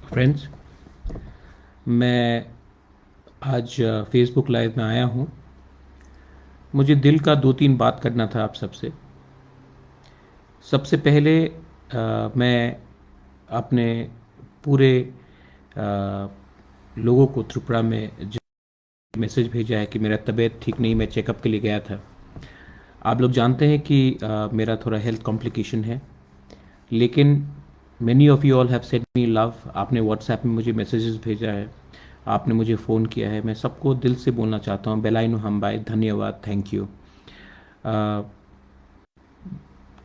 Friends, मैं आज Facebook live में आया हूँ। मुझे दिल का दो तीन बात करना था आप सबसे। सबसे पहले मैं अपने पूरे अ, लोगों को त्रिपुरा में जो मैसेज भेजा है कि मेरा तबीयत ठीक नहीं, मैं चेकअप के लिए गया था। आप लोग जानते हैं कि मेरा थोड़ा हेल्थ कॉम्प्लिकेशन है, लेकिन many of you all have send me love. आपने व्हाट्सएप में मुझे मैसेजेस भेजा है, आपने मुझे फ़ोन किया है। मैं सबको दिल से बोलना चाहता हूँ, बेलाइनु हमबाई, धन्यवाद, थैंक यू।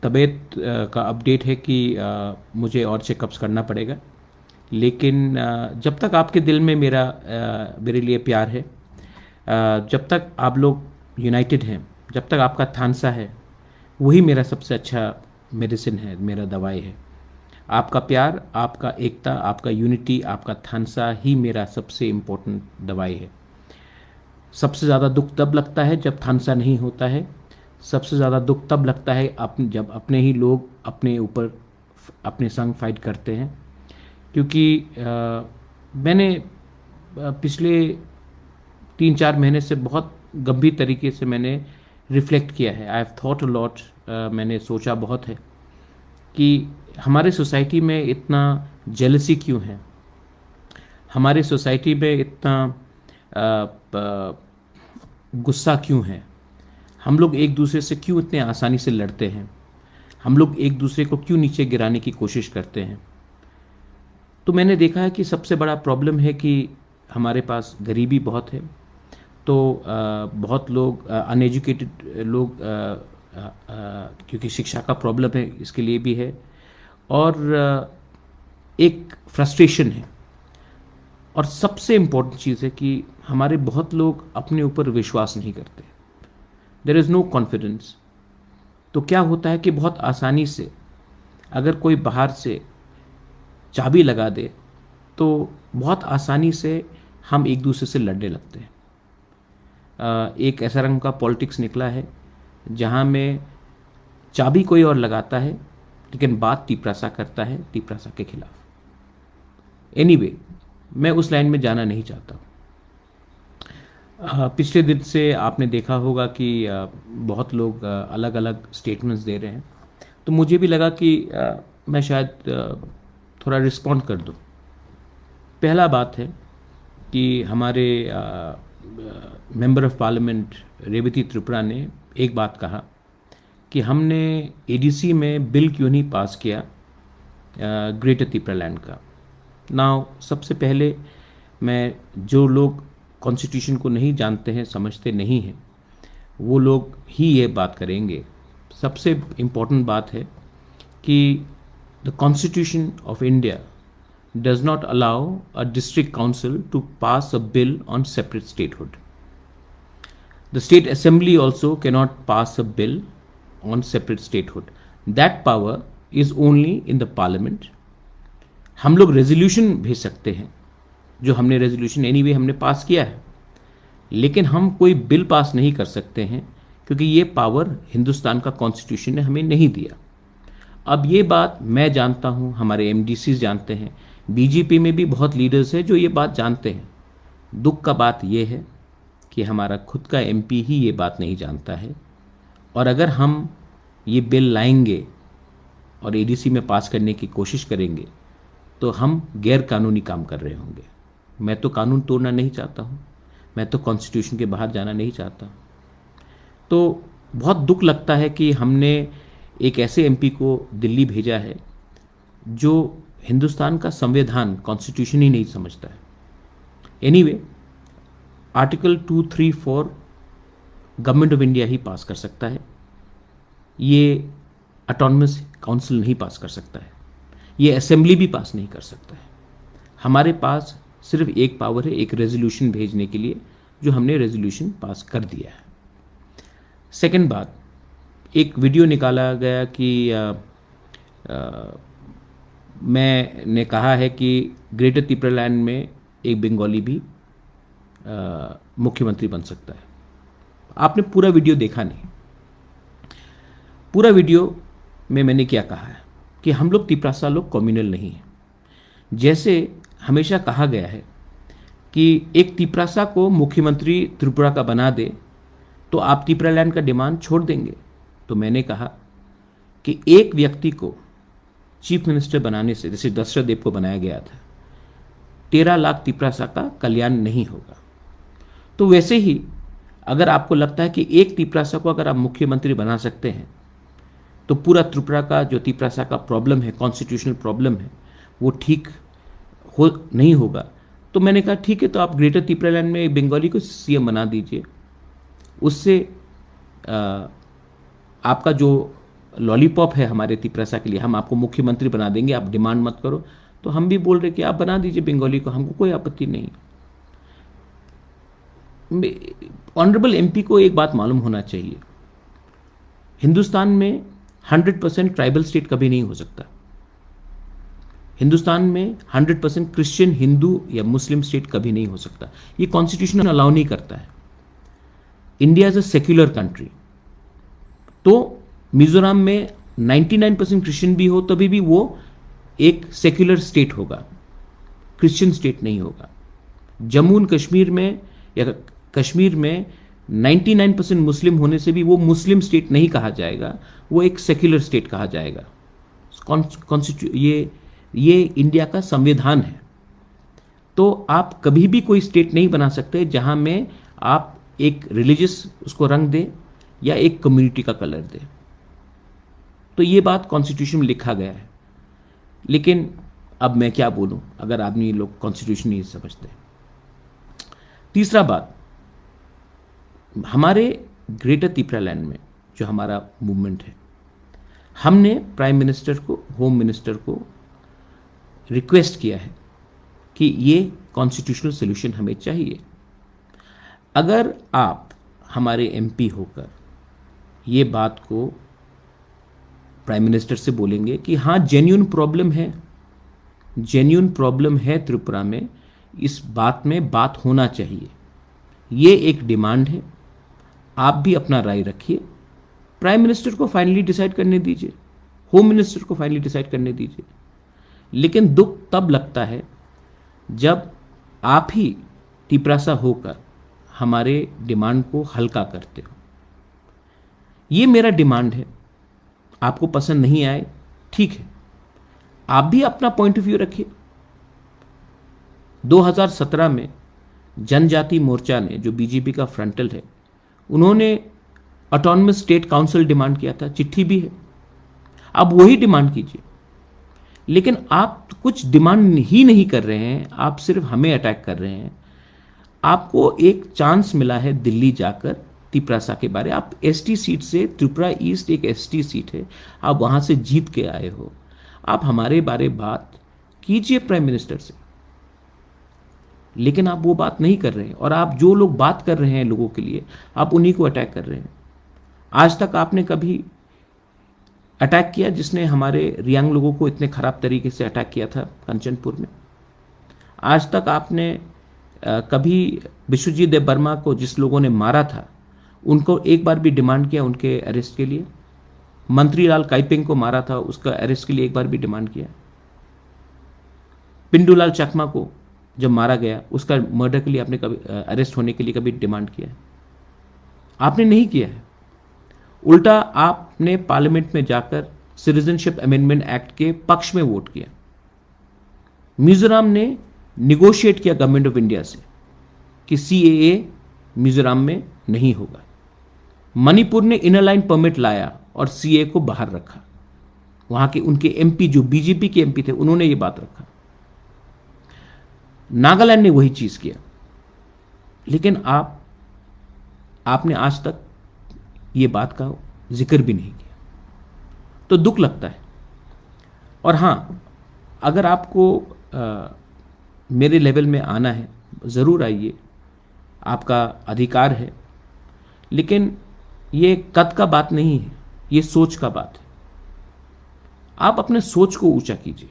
तबीयत का अपडेट है कि मुझे और चेकअप्स करना पड़ेगा, लेकिन जब तक आपके दिल में मेरे लिए प्यार है, जब तक आप लोग यूनाइटेड हैं, जब तक आपका थानसा है, वही मेरा सबसे अच्छा मेडिसिन है, मेरा दवाई है। आपका प्यार, आपका एकता, आपका यूनिटी, आपका थानसा ही मेरा सबसे इम्पोर्टेंट दवाई है। सबसे ज़्यादा दुख तब लगता है जब थानसा नहीं होता है। सबसे ज़्यादा दुख तब लगता है जब अपने ही लोग अपने ऊपर अपने संग फाइट करते हैं। क्योंकि मैंने पिछले 3-4 महीने से बहुत गंभीर तरीके से मैंने रिफ्लेक्ट किया है। I have thought a lot. मैंने सोचा बहुत है कि हमारे सोसाइटी में इतना जेलसी क्यों है, हमारे सोसाइटी में इतना गुस्सा क्यों है, हम लोग एक दूसरे से क्यों इतने आसानी से लड़ते हैं, हम लोग एक दूसरे को क्यों नीचे गिराने की कोशिश करते हैं। तो मैंने देखा है कि सबसे बड़ा प्रॉब्लम है कि हमारे पास गरीबी बहुत है। तो बहुत लोग अनएजुकेटेड लोग, क्योंकि शिक्षा का प्रॉब्लम है, इसके लिए भी है। और एक फ्रस्ट्रेशन है। और सबसे इम्पोर्टेंट चीज़ है कि हमारे बहुत लोग अपने ऊपर विश्वास नहीं करते। There is no confidence. तो क्या होता है कि बहुत आसानी से अगर कोई बाहर से चाबी लगा दे, तो बहुत आसानी से हम एक दूसरे से लड़ने लगते हैं। एक ऐसा रंग का पॉलिटिक्स निकला है जहाँ में चाबी कोई और लगाता है, लेकिन बात तिपरासा करता है, तिपरासा के खिलाफ। एनीवे, मैं उस लाइन में जाना नहीं चाहता हूँ। पिछले दिन से आपने देखा होगा कि बहुत लोग अलग अलग स्टेटमेंट्स दे रहे हैं। तो मुझे भी लगा कि मैं शायद थोड़ा रिस्पॉन्ड कर दूं। पहला बात है कि हमारे member of parliament Revati Tripura ने एक बात कहा कि हमने एडीसी में बिल क्यों नहीं पास किया ग्रेटर त्रिपुरा लैंड का। नाउ सबसे पहले मैं, जो लोग कॉन्स्टिट्यूशन को नहीं जानते हैं, समझते नहीं हैं, वो लोग ही ये बात करेंगे। सबसे इम्पोर्टेंट बात है कि the constitution of India does not allow a district council to pass a bill on separate statehood. The state assembly also cannot pass a bill on separate statehood. That power is only in the parliament. हम लोग resolution भेज सकते हैं, जो हमने resolution anyway हमने पास किया है, लेकिन हम कोई बिल पास नहीं कर सकते हैं, क्योंकि ये पावर हिंदुस्तान का कॉन्स्टिट्यूशन ने हमें नहीं दिया। अब ये बात मैं जानता हूँ, हमारे एमडीसी जानते हैं, बीजेपी में भी बहुत लीडर्स हैं जो ये बात जानते हैं। दुख का बात यह है कि हमारा खुद का एमपी ही ये बात नहीं जानता है। और अगर हम ये बिल लाएंगे और एडीसी में पास करने की कोशिश करेंगे, तो हम गैर कानूनी काम कर रहे होंगे। मैं तो कानून तोड़ना नहीं चाहता हूँ, मैं तो कॉन्स्टिट्यूशन के बाहर जाना नहीं चाहता। तो बहुत दुख लगता है कि हमने एक ऐसे एमपी को दिल्ली भेजा है जो हिंदुस्तान का संविधान, कॉन्स्टिट्यूशन ही नहीं समझता है। Anyway, article 234 government of India ही पास कर सकता है, ये ऑटोनमस काउंसिल नहीं पास कर सकता है, ये असेंबली भी पास नहीं कर सकता है। हमारे पास सिर्फ एक पावर है, एक रेजोल्यूशन भेजने के लिए, जो हमने रेजोल्यूशन पास कर दिया है। सेकंड बात, एक वीडियो निकाला गया कि मैंने कहा है कि ग्रेटर त्रिपुरा लैंड में एक बंगाली भी मुख्यमंत्री बन सकता है। आपने पूरा वीडियो देखा नहीं। पूरा वीडियो में मैंने क्या कहा है कि हम लोग तिपरासा लोग कम्युनल नहीं हैं। जैसे हमेशा कहा गया है कि एक तिपरासा को मुख्यमंत्री त्रिपुरा का बना दे तो आप त्रिपुरा लैंड का डिमांड छोड़ देंगे। तो मैंने कहा कि एक व्यक्ति को चीफ मिनिस्टर बनाने से, जैसे दशरथ देव को बनाया गया था, 13 लाख तिपरासा का कल्याण नहीं होगा। तो वैसे ही अगर आपको लगता है कि एक तिपरासा को अगर आप मुख्यमंत्री बना सकते हैं तो पूरा त्रिपुरा का जो तिपरासा का प्रॉब्लम है, कॉन्स्टिट्यूशनल प्रॉब्लम है, वो ठीक नहीं होगा। तो मैंने कहा ठीक है, तो आप ग्रेटर त्रिपुरा लैंड में बंगाली को सीएम बना दीजिए। उससे आपका जो लॉलीपॉप है हमारे तिपरासा के लिए, हम आपको मुख्यमंत्री बना देंगे, आप डिमांड मत करो। तो हम भी बोल रहे कि आप बना दीजिए बंगाली को, हमको कोई आपत्ति नहीं। ऑनरेबल एमपी को एक बात मालूम होना चाहिए, हिंदुस्तान में 100% ट्राइबल स्टेट कभी नहीं हो सकता। हिंदुस्तान में 100% क्रिश्चियन, हिंदू या मुस्लिम स्टेट कभी नहीं हो सकता। ये कॉन्स्टिट्यूशन अलाउ नहीं करता है। India is a secular country. तो मिजोरम में 99% क्रिश्चियन भी हो तभी भी वो एक सेक्युलर स्टेट होगा, क्रिश्चियन स्टेट नहीं होगा। जम्मू एंड कश्मीर में या कश्मीर में 99% मुस्लिम होने से भी वो मुस्लिम स्टेट नहीं कहा जाएगा, वो एक सेक्युलर स्टेट कहा जाएगा। ये इंडिया का संविधान है। तो आप कभी भी कोई स्टेट नहीं बना सकते जहां में आप एक रिलीजियस उसको रंग दे या एक कम्युनिटी का कलर दे। तो ये बात कॉन्स्टिट्यूशन में लिखा गया है। लेकिन अब मैं क्या बोलूं अगर आदमी लोग कॉन्स्टिट्यूशन नहीं समझते। तीसरा बात, हमारे ग्रेटर त्रिपुरा लैंड में जो हमारा मूवमेंट है, हमने प्राइम मिनिस्टर को, होम मिनिस्टर को रिक्वेस्ट किया है कि ये कॉन्स्टिट्यूशनल सोल्यूशन हमें चाहिए। अगर आप हमारे एमपी होकर ये बात को प्राइम मिनिस्टर से बोलेंगे कि हाँ जेन्युइन प्रॉब्लम है त्रिपुरा में, इस बात में बात होना चाहिए, ये एक डिमांड है, आप भी अपना राय रखिए, प्राइम मिनिस्टर को फाइनली डिसाइड करने दीजिए, होम मिनिस्टर को फाइनली डिसाइड करने दीजिए। लेकिन दुख तब लगता है जब आप ही तिपरासा होकर हमारे डिमांड को हल्का करते हो। ये मेरा डिमांड है, आपको पसंद नहीं आए ठीक है, आप भी अपना पॉइंट ऑफ व्यू रखिए। 2017 में जनजाति मोर्चा ने, जो बीजेपी का फ्रंटल है, उन्होंने ऑटोनमस स्टेट काउंसिल डिमांड किया था, चिट्ठी भी है, आप वही डिमांड कीजिए। लेकिन आप कुछ डिमांड ही नहीं कर रहे हैं, आप सिर्फ हमें अटैक कर रहे हैं। आपको एक चांस मिला है दिल्ली जाकर तिपरासा के बारे, आप एसटी सीट से, त्रिपुरा ईस्ट एक एसटी सीट है, आप वहां से जीत के आए हो, आप हमारे बारे बात कीजिए प्राइम मिनिस्टर से। लेकिन आप वो बात नहीं कर रहे हैं, और आप जो लोग बात कर रहे हैं लोगों के लिए, आप उन्हीं को अटैक कर रहे हैं। आज तक आपने कभी अटैक किया जिसने हमारे रियांग लोगों को इतने खराब तरीके से अटैक किया था कंचनपुर में? आज तक आपने कभी विश्वजीत देव वर्मा को, जिस लोगों ने मारा था, उनको एक बार भी डिमांड किया उनके अरेस्ट के लिए? मंत्री लाल काइपिंग को मारा था, उसका अरेस्ट के लिए एक बार भी डिमांड किया? पिंडूलाल चकमा को जब मारा गया, उसका मर्डर के लिए आपने कभी, अरेस्ट होने के लिए कभी डिमांड किया है? आपने नहीं किया है। उल्टा आपने पार्लियामेंट में जाकर सिटीजनशिप अमेंडमेंट एक्ट के पक्ष में वोट किया। मिजोरम ने निगोशिएट किया गवर्नमेंट ऑफ इंडिया से कि सीएए मिजोरम में नहीं होगा। मणिपुर ने इनर लाइन परमिट लाया और सीए को बाहर रखा। वहां के उनके एमपी, जो बीजेपी के एमपी थे, उन्होंने ये बात रखा। नागालैंड ने वही चीज किया। लेकिन आपने आज तक ये बात का जिक्र भी नहीं किया, तो दुख लगता है। और हां, अगर आपको मेरे लेवल में आना है, जरूर आइए, आपका अधिकार है। लेकिन ये कद का बात नहीं है, ये सोच का बात है। आप अपने सोच को ऊंचा कीजिए।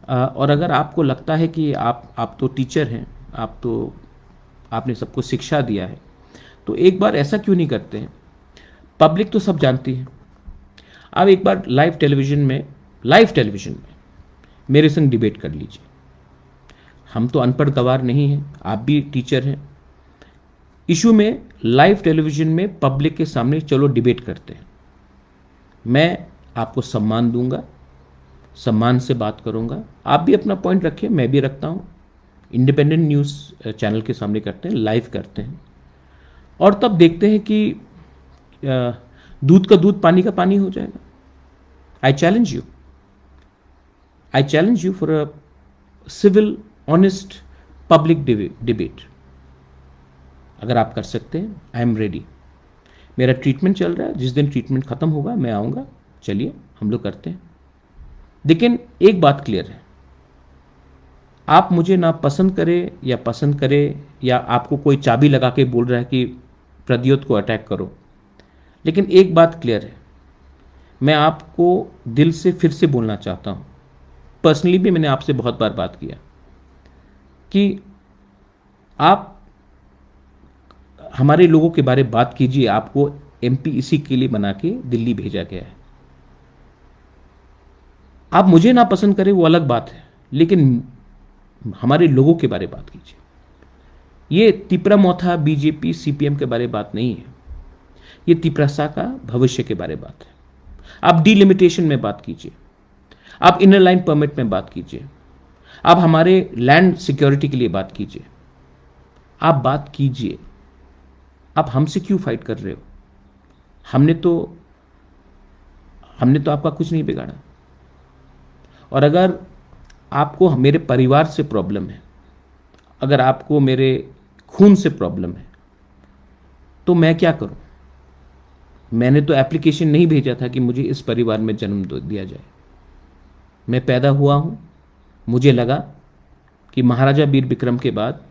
और अगर आपको लगता है कि आप तो टीचर हैं, आपने सबको शिक्षा दिया है, तो एक बार ऐसा क्यों नहीं करते हैं? पब्लिक तो सब जानती है। आप एक बार लाइव टेलीविजन में मेरे संग डिबेट कर लीजिए। हम तो अनपढ़ गवार नहीं हैं, आप भी टीचर हैं। इशू में लाइव टेलीविजन में पब्लिक के सामने चलो डिबेट करते हैं। मैं आपको सम्मान दूंगा, सम्मान से बात करूंगा, आप भी अपना पॉइंट रखिए, मैं भी रखता हूं। इंडिपेंडेंट न्यूज़ चैनल के सामने करते हैं, लाइव करते हैं, और तब देखते हैं कि दूध का दूध पानी का पानी हो जाएगा। I challenge you for a civil honest public debate. अगर आप कर सकते हैं, आई एम रेडी। मेरा ट्रीटमेंट चल रहा है, जिस दिन ट्रीटमेंट खत्म होगा मैं आऊँगा, चलिए हम लोग करते हैं। लेकिन एक बात क्लियर है, आप मुझे ना पसंद करें या पसंद करें, या आपको कोई चाबी लगा के बोल रहा है कि प्रद्योत को अटैक करो, लेकिन एक बात क्लियर है, मैं आपको दिल से फिर से बोलना चाहता हूँ। पर्सनली भी मैंने आपसे बहुत बार बात किया कि आप हमारे लोगों के बारे में बात कीजिए। आपको एमपी इसी के लिए बना के दिल्ली भेजा गया है। आप मुझे ना पसंद करें वो अलग बात है, लेकिन हमारे लोगों के बारे में बात कीजिए। ये तिपरा मोथा बीजेपी सीपीएम के बारे में बात नहीं है, ये तिपरासा का भविष्य के बारे में बात है। आप डिलिमिटेशन में बात कीजिए, आप इनर लाइन परमिट में बात कीजिए, आप हमारे लैंड सिक्योरिटी के लिए बात कीजिए, आप बात कीजिए। आप हमसे क्यों फाइट कर रहे हो? हमने तो आपका कुछ नहीं बिगाड़ा। और अगर आपको मेरे परिवार से प्रॉब्लम है, अगर आपको मेरे खून से प्रॉब्लम है, तो मैं क्या करूं? मैंने तो एप्लीकेशन नहीं भेजा था कि मुझे इस परिवार में जन्म दिया जाए। मैं पैदा हुआ हूं, मुझे लगा कि महाराजा वीर विक्रम के बाद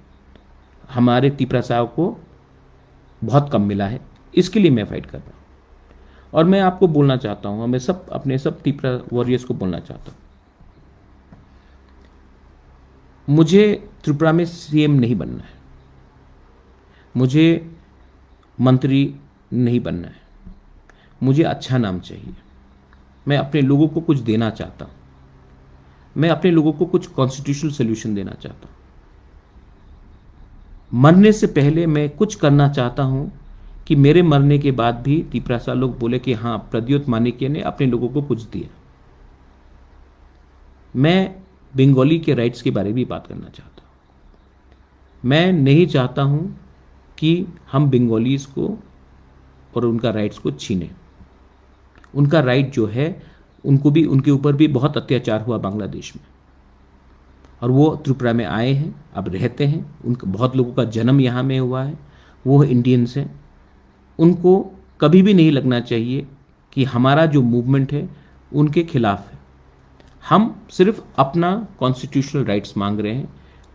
हमारे तिपरा साहब को बहुत कम मिला है, इसके लिए मैं फाइट कर रहा हूं। और मैं आपको बोलना चाहता हूं, मैं अपने सब तिपरा वॉरियर्स को बोलना चाहता हूं, मुझे त्रिपुरा में सीएम नहीं बनना है, मुझे मंत्री नहीं बनना है, मुझे अच्छा नाम चाहिए। मैं अपने लोगों को कुछ देना चाहता हूं, मैं अपने लोगों को कुछ कॉन्स्टिट्यूशनल सोल्यूशन देना चाहता हूं। मरने से पहले मैं कुछ करना चाहता हूं कि मेरे मरने के बाद भी तिपरासा लोग बोले कि हाँ, प्रद्योत माणिक्य ने अपने लोगों को कुछ दिया। मैं बंगाली के राइट्स के बारे में भी बात करना चाहता हूं। मैं नहीं चाहता हूं कि हम बंगालीज को और उनका राइट्स को छीने। उनका राइट जो है, उनको भी, उनके ऊपर भी बहुत अत्याचार हुआ बांग्लादेश में, और वो त्रिपुरा में आए हैं, अब रहते हैं। उनका बहुत लोगों का जन्म यहाँ में हुआ है, वो इंडियंस हैं। उनको कभी भी नहीं लगना चाहिए कि हमारा जो मूवमेंट है उनके खिलाफ है। हम सिर्फ अपना कॉन्स्टिट्यूशनल राइट्स मांग रहे हैं।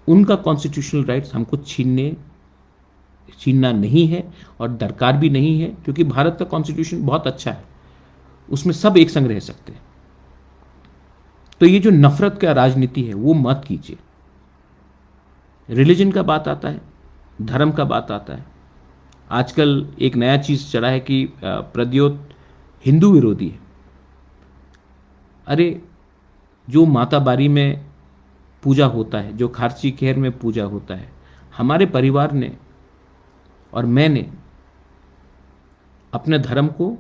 उनका कॉन्स्टिट्यूशनल राइट्स हमको छीनना नहीं है और दरकार भी नहीं है, क्योंकि भारत का कॉन्स्टिट्यूशन बहुत अच्छा है, उसमें सब एक संग रह सकते हैं। तो ये जो नफरत का राजनीति है वो मत कीजिए। रिलीजन का बात आता है, धर्म का बात आता है। आजकल एक नया चीज चला है कि प्रद्योत हिंदू विरोधी है। अरे, जो माता बारी में पूजा होता है, जो खारची खेर में पूजा होता है, हमारे परिवार ने और मैंने अपने धर्म को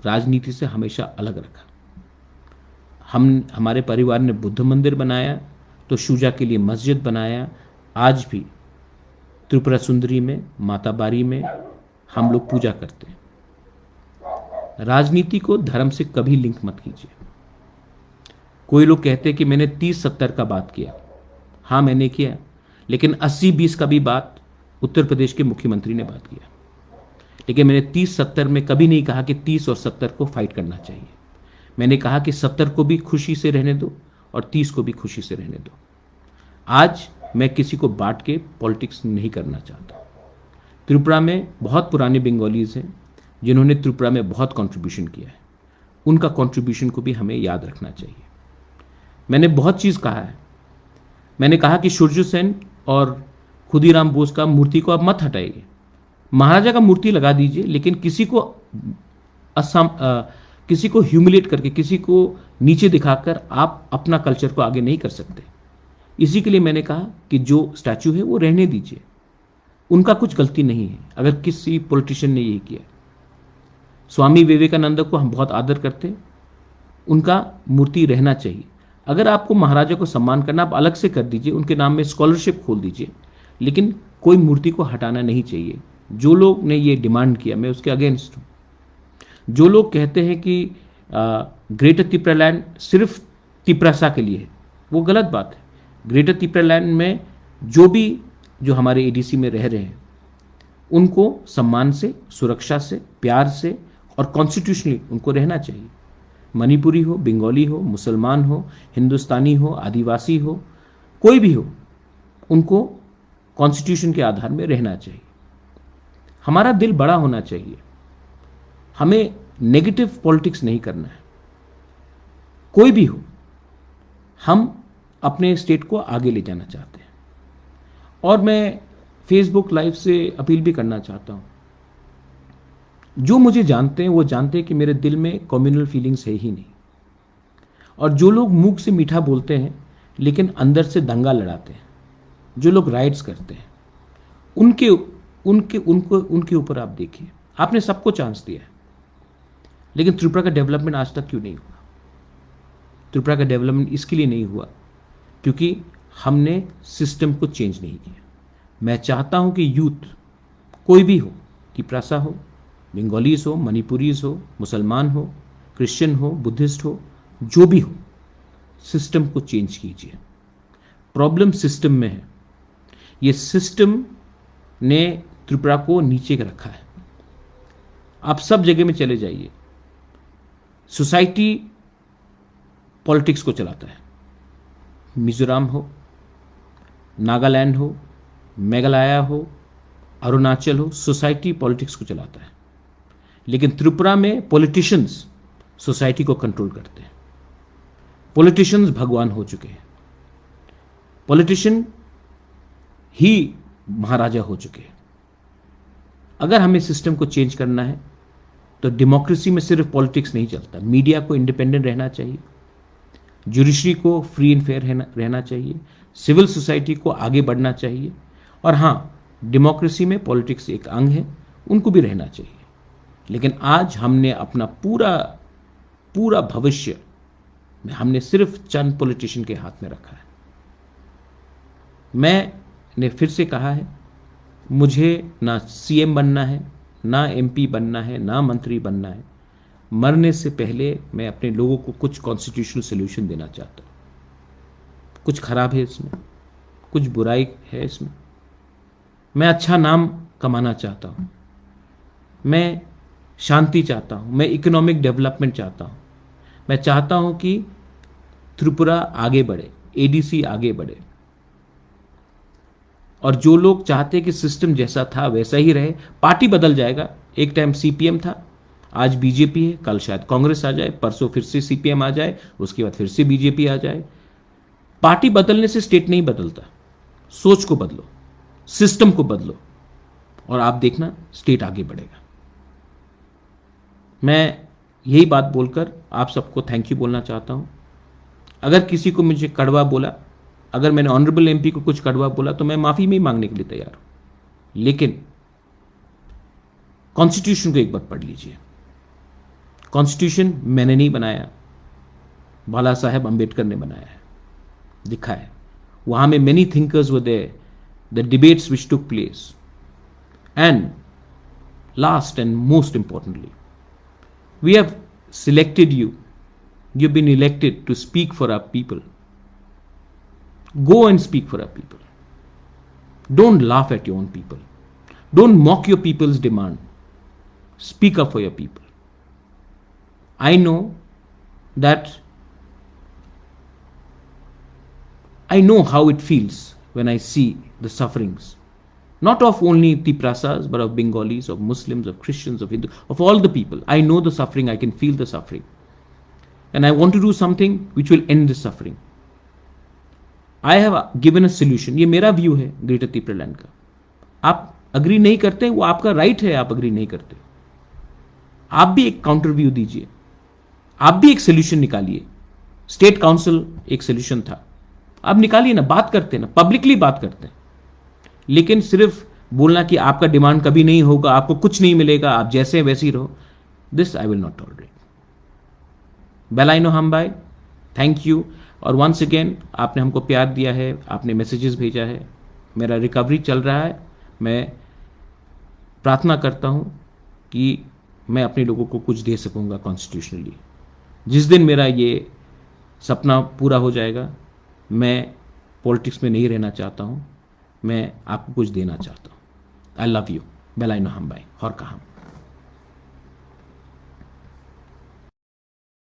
राजनीति से हमेशा अलग रखा। हमारे परिवार ने बुद्ध मंदिर बनाया, तो शुजा के लिए मस्जिद बनाया। आज भी त्रिपुरा सुंदरी में, माता बारी में हम लोग पूजा करते हैं। राजनीति को धर्म से कभी लिंक मत कीजिए। कोई लोग कहते हैं कि मैंने 30-70 का बात किया। हाँ, मैंने किया, लेकिन 80-20 का भी बात उत्तर प्रदेश के मुख्यमंत्री ने बात किया। लेकिन मैंने 30-70 में कभी नहीं कहा कि 30 और 70 को फाइट करना चाहिए। मैंने कहा कि 70 को भी खुशी से रहने दो और 30 को भी खुशी से रहने दो। आज मैं किसी को बांट के पॉलिटिक्स नहीं करना चाहता। त्रिपुरा में बहुत पुराने बंगालीज हैं जिन्होंने त्रिपुरा में बहुत कंट्रीब्यूशन किया है। उनका कंट्रीब्यूशन को भी हमें याद रखना चाहिए। मैंने बहुत चीज़ कहा है। मैंने कहा कि सूर्य सेन और खुदीराम बोस का मूर्ति को आप मत हटाइए, महाराजा का मूर्ति लगा दीजिए, लेकिन किसी को ह्यूमिलेट करके, किसी को नीचे दिखाकर आप अपना कल्चर को आगे नहीं कर सकते। इसी के लिए मैंने कहा कि जो स्टैचू है वो रहने दीजिए, उनका कुछ गलती नहीं है अगर किसी पॉलिटिशियन ने ये किया। स्वामी विवेकानंद को हम बहुत आदर करते हैं, उनका मूर्ति रहना चाहिए। अगर आपको महाराजा को सम्मान करना, आप अलग से कर दीजिए, उनके नाम में स्कॉलरशिप खोल दीजिए, लेकिन कोई मूर्ति को हटाना नहीं चाहिए। जो लोग ने ये डिमांड किया, मैं उसके अगेंस्ट हूँ। जो लोग कहते हैं कि ग्रेटर तिपरालैंड सिर्फ तिपरासा के लिए है, वो गलत बात है। ग्रेटर तिपरालैंड में जो हमारे एडीसी में रह रहे हैं, उनको सम्मान से, सुरक्षा से, प्यार से और कॉन्स्टिट्यूशनली उनको रहना चाहिए। मणिपुरी हो, बंगाली हो, मुसलमान हो, हिंदुस्तानी हो, आदिवासी हो, कोई भी हो, उनको कॉन्स्टिट्यूशन के आधार में रहना चाहिए। हमारा दिल बड़ा होना चाहिए, हमें नेगेटिव पॉलिटिक्स नहीं करना है। कोई भी हो, हम अपने स्टेट को आगे ले जाना चाहते हैं। और मैं फेसबुक लाइव से अपील भी करना चाहता हूं, जो मुझे जानते हैं वो जानते हैं कि मेरे दिल में कम्युनल फीलिंग्स है ही नहीं। और जो लोग मुंह से मीठा बोलते हैं लेकिन अंदर से दंगा लड़ाते हैं, जो लोग राइट्स करते हैं, उनके ऊपर आप देखिए। आपने सबको चांस दिया है, लेकिन त्रिपुरा का डेवलपमेंट आज तक क्यों नहीं हुआ? त्रिपुरा का डेवलपमेंट इसके लिए नहीं हुआ क्योंकि हमने सिस्टम को चेंज नहीं किया। मैं चाहता हूं कि यूथ, कोई भी हो, तिपरासा हो, बंगालीज हो, मणिपुरीज हो, मुसलमान हो, क्रिश्चियन हो, बुद्धिस्ट हो, जो भी हो, सिस्टम को चेंज कीजिए। प्रॉब्लम सिस्टम में है। ये सिस्टम ने त्रिपुरा को नीचे रखा है। आप सब जगह में चले जाइए, सोसाइटी पॉलिटिक्स को चलाता है। मिजोरम हो, नागालैंड हो, मेघालय हो, अरुणाचल हो, सोसाइटी पॉलिटिक्स को चलाता है। लेकिन त्रिपुरा में पॉलिटिशियंस सोसाइटी को कंट्रोल करते हैं। पॉलिटिशियंस भगवान हो चुके हैं, पॉलिटिशियन ही महाराजा हो चुके हैं। अगर हमें सिस्टम को चेंज करना है तो डेमोक्रेसी में सिर्फ पॉलिटिक्स नहीं चलता। मीडिया को इंडिपेंडेंट रहना चाहिए, जुडिशरी को फ्री एंड फेयर रहना चाहिए, सिविल सोसाइटी को आगे बढ़ना चाहिए, और हाँ, डेमोक्रेसी में पॉलिटिक्स एक अंग है, उनको भी रहना चाहिए। लेकिन आज हमने अपना पूरा भविष्य हमने सिर्फ चंद पॉलिटिशियन के हाथ में रखा है। मैंने फिर से कहा है, मुझे ना सीएम बनना है, ना एमपी बनना है, ना मंत्री बनना है। मरने से पहले मैं अपने लोगों को कुछ कॉन्स्टिट्यूशनल सोल्यूशन देना चाहता हूं। कुछ खराब है इसमें, कुछ बुराई है इसमें। मैं अच्छा नाम कमाना चाहता हूं, मैं शांति चाहता हूं, मैं इकोनॉमिक डेवलपमेंट चाहता हूं। मैं चाहता हूं कि त्रिपुरा आगे बढ़े, एडीसी आगे बढ़े। और जो लोग चाहते कि सिस्टम जैसा था वैसा ही रहे, पार्टी बदल जाएगा। एक टाइम सीपीएम था, आज बीजेपी है, कल शायद कांग्रेस आ जाए, परसों फिर से सीपीएम आ जाए, उसके बाद फिर से बीजेपी आ जाए। पार्टी बदलने से स्टेट नहीं बदलता। सोच को बदलो, सिस्टम को बदलो, और आप देखना स्टेट आगे बढ़ेगा। मैं यही बात बोलकर आप सबको थैंक यू बोलना चाहता हूं। अगर किसी को मुझे कड़वा बोला, अगर मैंने ऑनरेबल एमपी को कुछ कड़वा बोला, तो मैं माफी में ही मांगने के लिए तैयार हूं। लेकिन कॉन्स्टिट्यूशन को एक बार पढ़ लीजिए। कॉन्स्टिट्यूशन मैंने नहीं बनाया, बाला साहेब अंबेडकर ने बनाया है, लिखा है। वहां में many thinkers were there, the debates which took place, and last and most importantly, we have selected you. You've been elected to speak for our people. Go and speak for our people. Don't laugh at your own people. Don't mock your people's demand. Speak up for your people. I know how it feels when I see the sufferings, not of only Tiprasas, but of Bengalis, of Muslims, of Christians, of Hindus, of all the people. I know the suffering, I can feel the suffering. And I want to do something which will end this suffering. I have given a solution. ये मेरा view है greater तिपरालैंड का। आप agree नहीं करते, वो आपका right है, आप अग्री नहीं करते। आप भी एक काउंटर व्यू दीजिए, आप भी एक सोल्यूशन निकालिए। स्टेट काउंसिल एक सोल्यूशन था, आप निकालिए ना, बात करते हैं ना, पब्लिकली बात करते हैं। लेकिन सिर्फ बोलना कि आपका डिमांड कभी नहीं होगा, आपको कुछ नहीं मिलेगा, आप जैसे वैसे ही रहो, this I will not tolerate. बेलाइनो हम भाई, थैंक यू। और वंस अगेन आपने हमको प्यार दिया है, आपने मैसेजेस भेजा है, मेरा रिकवरी चल रहा है। मैं प्रार्थना करता हूँ कि मैं अपने लोगों को कुछ दे सकूँगा कॉन्स्टिट्यूशनली। जिस दिन मेरा ये सपना पूरा हो जाएगा, मैं पॉलिटिक्स में नहीं रहना चाहता हूँ, मैं आपको कुछ देना चाहता हूँ। I love you. बेलाइनो हम भाई, और कहा।